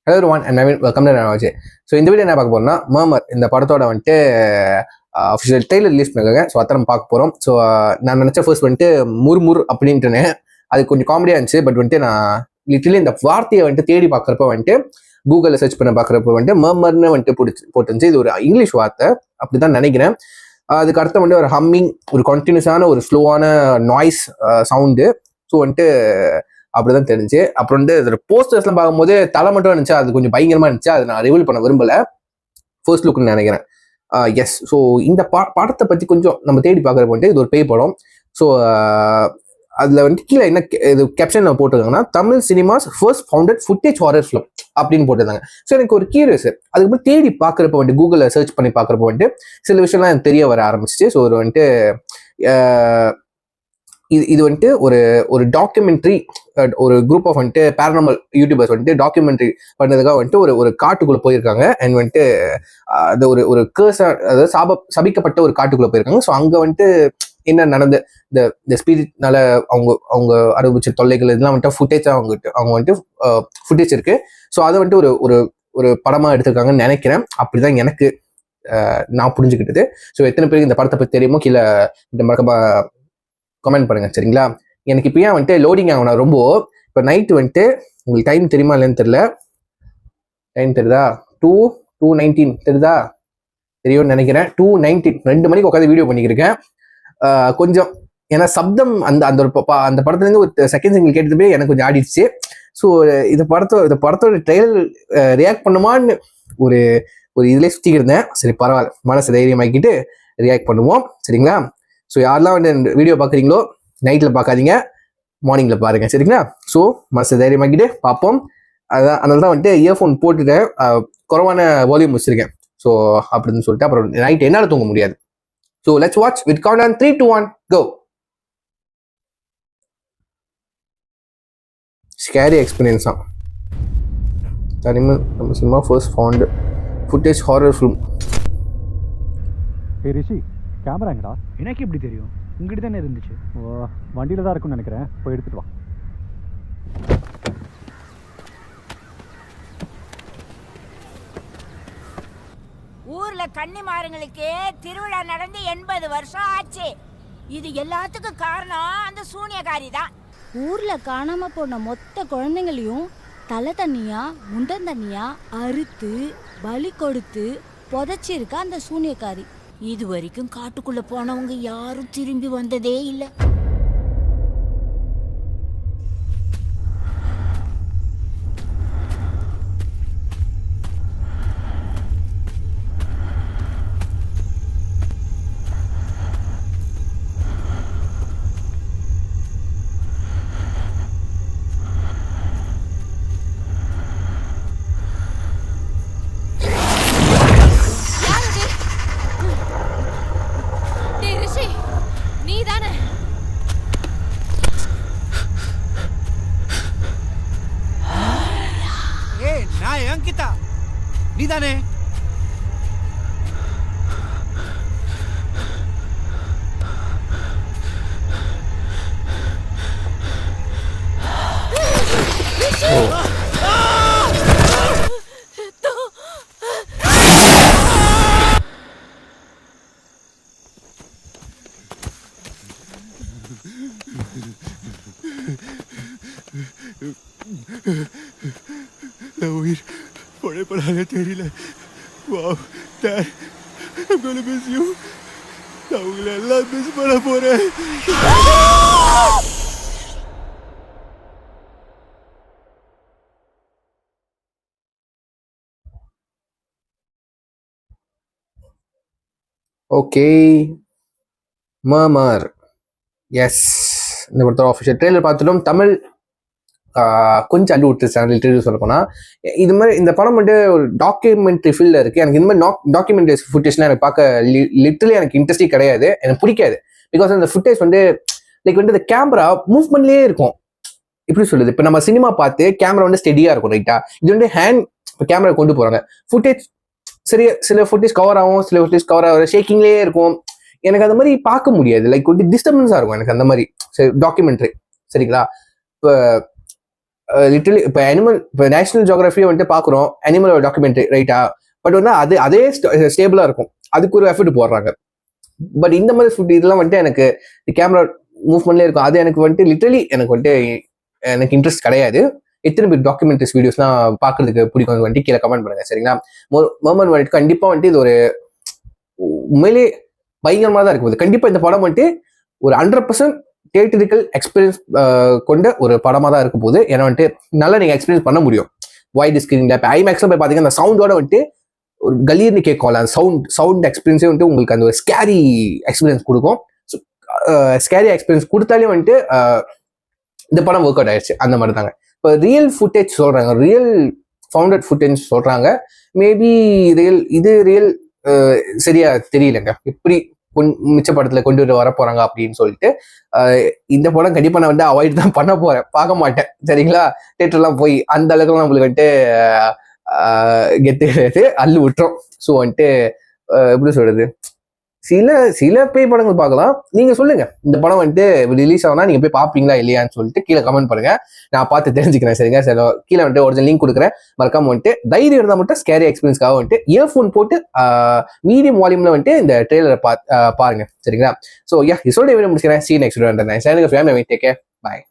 Hello one and welcome to நானாச்சு. So இந்த வீடியோ என்ன பார்க்க போறோம்னா, மர்மர் இந்த படத்தோட வந்துட்டு அஃபிஷியல் ட்ரெய்லர் ரிலீஸ் பண்ணிருக்காங்க. ஸோ அத்தை நம்ம பார்க்க போகிறோம். ஸோ நான் நினச்ச ஃபர்ஸ்ட் வந்துட்டு முர்முர் அப்படின்ட்டுனேன். அது கொஞ்சம் காமெடியாக இருந்துச்சு. பட் வந்துட்டு நான் லிட்டரலி இந்த வார்த்தையை வந்துட்டு தேடி பார்க்குறப்ப வந்துட்டு கூகுளில் சர்ச் பண்ண பார்க்குறப்ப வந்துட்டு மர்மர்னு வந்துட்டு போட்டுருந்துச்சு. இது ஒரு இங்கிலீஷ் வார்த்தை அப்படி தான் நினைக்கிறேன். அதுக்கு அர்த்தம் வந்து ஒரு ஹம்மிங், ஒரு கண்டினியூஸான ஒரு ஸ்லோவான நாய்ஸ் சவுண்டு. ஸோ வந்துட்டு அப்படிதான் தெரிஞ்சு. அப்புறம் வந்து இதில் போஸ்டர்ஸ்லாம் பார்க்கும்போது தலை மட்டும் இருந்துச்சு, அது கொஞ்சம் பயங்கரமா இருந்துச்சு. அதை நான் ரிவீல் பண்ண விரும்பல, ஃபர்ஸ்ட் லுக்னு நினைக்கிறேன். எஸ். ஸோ இந்த படத்தை பற்றி கொஞ்சம் நம்ம தேடி பார்க்குறப்ப வந்துட்டு இது ஒரு பேய் படம். ஸோ அதில் வந்துட்டு கீழே என்ன இது கேப்ஷன் போட்டிருக்காங்கன்னா, Tamil cinema's first founded footage horror film அப்படின்னு போட்டிருந்தாங்க. ஸோ எனக்கு ஒரு கியூரியஸ், அதுக்கப்புறம் தேடி பார்க்குறப்ப வந்துட்டு கூகுளில் சர்ச் பண்ணி பார்க்குறப்ப வந்துட்டு சில விஷயம்லாம் எனக்கு தெரிய வர ஆரம்பிச்சிச்சு. ஸோ ஒரு வந்துட்டு இது வந்துட்டு ஒரு டாக்குமெண்ட்ரி, ஒரு குரூப் ஆஃப் வந்துட்டு பேரனாமல் யூடியூபர்ஸ் வந்துட்டு டாக்குமெண்ட்ரி பண்ணதுக்காக வந்துட்டு ஒரு காட்டுக்குள்ள போயிருக்காங்க. அண்ட் வந்துட்டு அது ஒரு கேர்ஸா, அதாவது சபிக்கப்பட்ட ஒரு காட்டுக்குள்ள போயிருக்காங்க. ஸோ அங்க வந்துட்டு என்ன நடந்து இந்த ஸ்பிரிட்னால அவங்க அனுபவிச்ச தொல்லைகள் இதெல்லாம் வந்துட்டு ஃபுட்டேஜா அவங்க வந்துட்டு ஃபுட்டேஜ் இருக்கு. ஸோ அதை வந்துட்டு ஒரு படமா எடுத்திருக்காங்கன்னு நினைக்கிறேன். அப்படிதான் எனக்கு நான் புரிஞ்சுக்கிட்டது. ஸோ எத்தனை பேருக்கு இந்த படத்தை பற்றி தெரியுமோ கீழே இந்த மறக்காம கமெண்ட் பண்ணுங்க, சரிங்களா? எனக்கு இப்போ ஏன் வந்துட்டு லோடிங் ஆகணும் ரொம்ப. இப்போ நைட்டு வந்துட்டு உங்களுக்கு டைம் தெரியுமா இல்லைன்னு தெரியல. டைம் தெரியுதா? 2:19 தெரியுதா? தெரியும்னு நினைக்கிறேன். 2:19 2 மணிக்கு உட்காந்து வீடியோ பண்ணிக்கிருக்கேன். கொஞ்சம் ஏன்னா சப்தம் அந்த படத்துலேருந்து ஒரு செகண்ட் சிங்கிள் கேட்டது போய் எனக்கு கொஞ்சம் ஆடிடுச்சு. ஸோ இந்த படத்தோட ட்ரெய்லர் ரியாக்ட் பண்ணுமான்னு ஒரு இதுலேயே சுற்றிக்கிட்டு இருந்தேன். சரி பரவாயில்ல, மனசு தைரியமாக்கிட்டு ரியாக்ட் பண்ணுவோம், சரிங்களா? ஸோ யாரெல்லாம் வந்து வீடியோ பார்க்குறீங்களோ நைட்டில் பார்க்காதீங்க, மார்னிங்கில் பாருங்கள், சரிங்களா? ஸோ மனசு தைரியமாக்கிட்டு பார்ப்போம். அதனால தான் வந்துட்டு இயர்ஃபோன் போட்டுட்டேன், குறைவான வால்யூம் வச்சுருக்கேன். ஸோ அப்படின்னு சொல்லிட்டு அப்புறம் நைட் என்னால் தூங்க முடியாது. So let's watch with count on 3, 2, 1 go. Scary experience தான். நம்ம cinema first found footage horror film. Rishi, camera எங்கடா? எனக்கு எப்படி தெரியும்? உங்ககிட்ட தானே இருந்துச்சு. வண்டியில தான் இருக்கும்னு நினைக்கிறேன், போய் எடுத்துட்டு வா. ஊர்ல கன்னிமாருங்களுக்கு திருவிழா நடந்து 80 வருஷம் ஆச்சு. இது எல்லாத்துக்கும் காரணம் அந்த சூனியக்காரி தான். ஊர்ல காணாம போன மொத்த குழந்தைங்களையும் தலை தண்ணியா முண்டன் தண்ணியா அறுத்து பலி கொடுத்து புதைச்சிருக்கா அந்த சூனியக்காரி. இது வரைக்கும் காட்டுக்குள்ள போனவங்க யாரும் திரும்பி வந்ததே இல்லை. அங்கிதா, நீதானே? உயிர் பழைய தெரியல. Wow, Dad, I'm gonna miss you. நான் உங்களை எல்லாம் மிஸ் பண்ண போறேன். ஓகே, மர்மர். எஸ், இந்த படத்தோட ஆஃபிஷியல் ட்ரெய்லர் பார்த்துட்டோம். தமிழ் கொஞ்சம் அள்ளி விட்டு லிட்டரலி சொல்ல போனால் இது மாதிரி இந்த படம் வந்துட்டு ஒரு டாக்குமெண்ட்ரி ஃபீல்டில் இருக்குது. எனக்கு இந்த மாதிரி டாக்குமெண்ட்ரி ஃபுட்டேஜ்லாம் எனக்கு பார்க்க லிட்டரலி எனக்கு இன்ட்ரெஸ்டே கிடையாது, எனக்கு பிடிக்காது. பிகாஸ் அந்த ஃபுட்டேஜ் வந்து லைக் வந்து இந்த கேமரா மூவ்மெண்ட்லேயே இருக்கும். எப்படி சொல்லுது, இப்போ நம்ம சினிமா பார்த்து கேமரா வந்து ஸ்டெடியாக இருக்கும், ரைட்டா? இது வந்து ஹேண்ட் இப்போ கேமரா கொண்டு போகிறாங்க. ஃபுட்டேஜ் சரியா, சில ஃபுட்டேஜ் கவர் ஆகும், சில ஃபுட்டேஜ் கவர் ஆகிற ஷேக்கிங்லேயே இருக்கும். எனக்கு அந்த மாதிரி பார்க்க முடியாது, லைக் வந்து டிஸ்டர்பன்ஸாக இருக்கும் எனக்கு அந்த மாதிரி டாக்குமெண்ட்ரி, சரிங்களா? இப்போ லிட்டரலி இப்போ நேஷனல் ஜியோகிராஃபியை வந்துட்டு பார்க்குறோம், அனிமல் டாக்குமெண்ட்ரி ரைட்டா, பட் வந்து அதே ஸ்டேபிளாக இருக்கும், அதுக்கு ஒரு எஃபர்ட் போடுறாங்க. பட் இந்த மாதிரி ஃபுட் இதெல்லாம் வந்துட்டு எனக்கு கேமரா மூவ்மெண்ட்லேயே இருக்கும், அது எனக்கு வந்துட்டு லிட்டரலி எனக்கு இன்ட்ரெஸ்ட் கிடையாது. எத்தனை பேர் டாக்குமெண்ட்ரிஸ் வீடியோஸ்லாம் பார்க்கறதுக்கு பிடிக்கும் வந்துட்டு கீழே கமெண்ட் பண்ணுங்க, சரிங்களா? மர்மன் வந்துட்டு கண்டிப்பாக வந்துட்டு இது ஒரு உண்மையிலே பயங்கரமாக தான் இருக்கும். கண்டிப்பாக இந்த படம் வந்துட்டு ஒரு 100% தியேட்டரிக்கல் எக்ஸ்பீரியன்ஸ் கொண்ட ஒரு படமாக தான் இருக்கும் போது, ஏன்னா வந்துட்டு நல்லா நீங்கள் எக்ஸ்பீரியன்ஸ் பண்ண முடியும் வைட் ஸ்க்ரீனில். இப்போ ஐமேக்ஸில் போய் பார்த்தீங்கன்னா அந்த சவுண்டோட வந்துட்டு ஒரு கலீர்னு கேட்கல, அந்த சவுண்ட் எக்ஸ்பீரியன்ஸே வந்துட்டு உங்களுக்கு அந்த ஒரு ஸ்கேரி எக்ஸ்பீரியன்ஸ் கொடுக்கும். ஸோ ஸ்கேரி எக்ஸ்பீரியன்ஸ் கொடுத்தாலே வந்துட்டு இந்த படம் ஒர்க் அவுட் ஆயிடுச்சு. அந்த மாதிரி தாங்க. இப்போ ரியல் ஃபுட்டேஜ் சொல்கிறாங்க, ரியல் ஃபவுண்டட் ஃபுட்டேஜ் சொல்கிறாங்க. மேபி ரியல் சரியா தெரியலங்க, எப்படி மிச்ச படத்துல கொண்டு வர போறாங்க அப்படின்னு சொல்லிட்டு. இந்த படம் கண்டிப்பா நான் வந்து அவாய்ட் தான் பண்ண போறேன், பார்க்க மாட்டேன், சரிங்களா? தியேட்டர்லாம் போய் அந்த அளவுக்கு நம்மளுக்கு வந்துட்டு கெட்டு அள்ளு விட்டுரும். ஸோ வந்துட்டு எப்படி சொல்றது, சில பேய் படங்கள் பார்க்கலாம். நீங்க சொல்லுங்க, இந்த படம் வந்துட்டு ரிலீஸ் ஆகுனா நீங்க போய் பார்ப்பீங்களா இல்லையான்னு சொல்லிட்டு கீழே கமெண்ட் பண்ணுங்க, நான் பார்த்து தெரிஞ்சுக்கிறேன், சரிங்க? சரி, கீழே வந்துட்டு ஒரிஜினல் லிங்க் கொடுக்குறேன், மறக்காம வந்துட்டு தைரியம் இருந்தால் மட்டும் ஸ்கேரி எக்ஸ்பீரியன்ஸ்க்காக வந்துட்டு இயர்ஃபோன் போட்டு மீடியம் வால்யூம்ல வந்துட்டு இந்த ட்ரெய்லரை பாருங்க, சரிங்களா? ஸோ இதோட வீடியோ முடிச்சுக்கிறேன். See you next video. Take care. Bye.